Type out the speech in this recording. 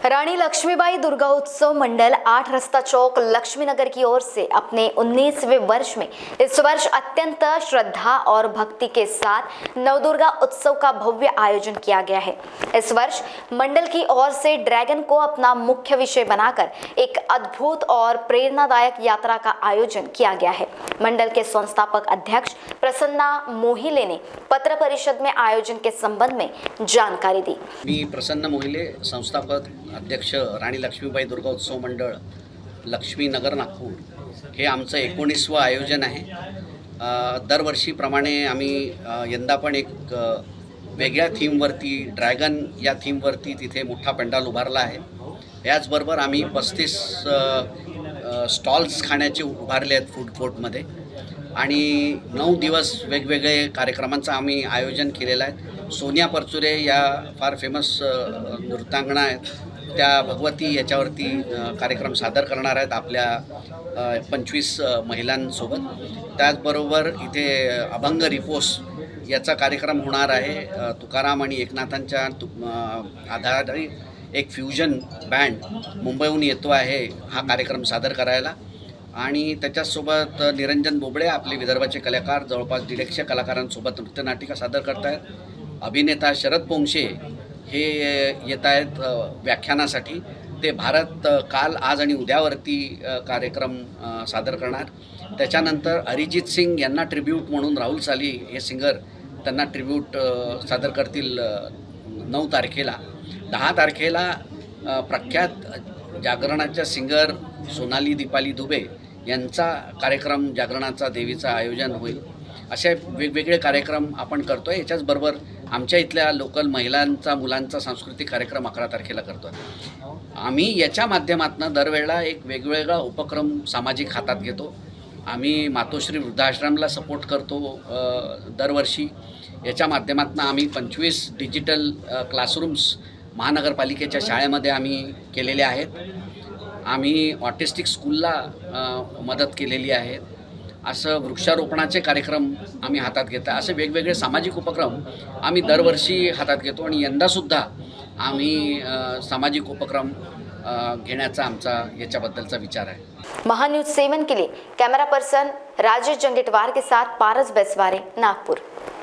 रानी लक्ष्मीबाई दुर्गा उत्सव मंडल 8 रास्ता चौक लक्ष्मीनगर की ओर से अपने 19वें वर्ष में इस वर्ष अत्यंत श्रद्धा और भक्ति के साथ नवदुर्गा उत्सव का भव्य आयोजन किया गया है। इस वर्ष मंडल की ओर से ड्रैगन को अपना मुख्य विषय बनाकर एक अद्भुत और प्रेरणादायक यात्रा का आयोजन किया गया है। मंडल के संस्थापक अध्यक्ष प्रसन्ना मोहिले ने पत्र परिषद में आयोजन के संबंध में जानकारी दी। मी प्रसन्न मोहिले, संस्थापक अध्यक्ष राणी लक्ष्मीबाई दुर्गा उत्सव मंडळ लक्ष्मीनगर नागपूर। हे आमचं 19वं आयोजन आहे। दरवर्षीप्रमाणे आम्ही यंदा पण एक वेगळ्या थीमवरती ड्रॅगन या थीमवरती तिथे मोठा पंडाल उभारला आहे। याचबरोबर आम्ही 35 स्टॉल्स खाण्याचे उभारले आहेत फूड कोर्टमध्ये आणि 9 दिवस वेगवेगळे कार्यक्रमांचं आम्ही आयोजन केलेलं आहे। सोनिया परचुरे या फार फेमस नृत्यांगना आहेत, त्या भगवती याच्यावरती कार्यक्रम सादर करणार आहेत आपल्या 25 महिलांसोबत। त्याचबरोबर इथे अभंग रिपोस याचा कार्यक्रम होणार आहे। तुकाराम आणि एकनाथांच्या आधारित एक फ्युजन बँड मुंबईहून येतो आहे हा कार्यक्रम सादर करायला। आणि त्याच्यासोबत निरंजन बोबडे आपले विदर्भाचे कलाकार जवळपास 150 कलाकारांसोबत नृत्यनाटिका सादर करत आहेत। अभिनेता शरद पोंक्षे हे येत आहेत व्याख्यानासाठी। ते भारत काल आज आणि उद्यावरती कार्यक्रम सादर करणार। त्याच्यानंतर अरिजित सिंग यांना ट्रिब्यूट म्हणून राहुल साली हे सिंगर त्यांना ट्रिब्यूट सादर करतील 9 तारखेला। 10 तारखेला प्रख्यात जागरणाच्या सिंगर सोनाली दीपाली दुबे यांचा कार्यक्रम जागरणाचा देवीचा आयोजन होईल। असे वेगवेगळे कार्यक्रम आपण करतोय। याच्याचबरोबर आमच्या इथल्या लोकल महिलांचा मुलांचा सांस्कृतिक कार्यक्रम 11 तारखेला करतोय। आम्ही याच्या माध्यमातून दरवेळेला एक वेगवेगळा उपक्रम सामाजिक हातात घेतो। आम्ही मातोश्री वृद्धाश्रमला सपोर्ट करतो दरवर्षी। याच्या माध्यमातून आम्ही 25 डिजिटल क्लासरूम्स महानगरपालिकेच्या शाळेमध्ये आम्ही केलेले आहेत। आम्ही ऑटिस्टिक स्कूलला मदत केलेली आहे। असं वृक्षारोपणाचे कार्यक्रम आम्ही हातात घेतो। असे वेगवेगळे सामाजिक उपक्रम आम्ही दरवर्षी हातात घेतो आणि यंदासुद्धा आम्ही सामाजिक उपक्रम घेण्याचा आमचा याच्याबद्दलचा विचार आहे। महान्यूज़ 7 के लिए कैमरा पर्सन राजेश जंगेटवार के साथ पारस बेसवारे, नागपुर।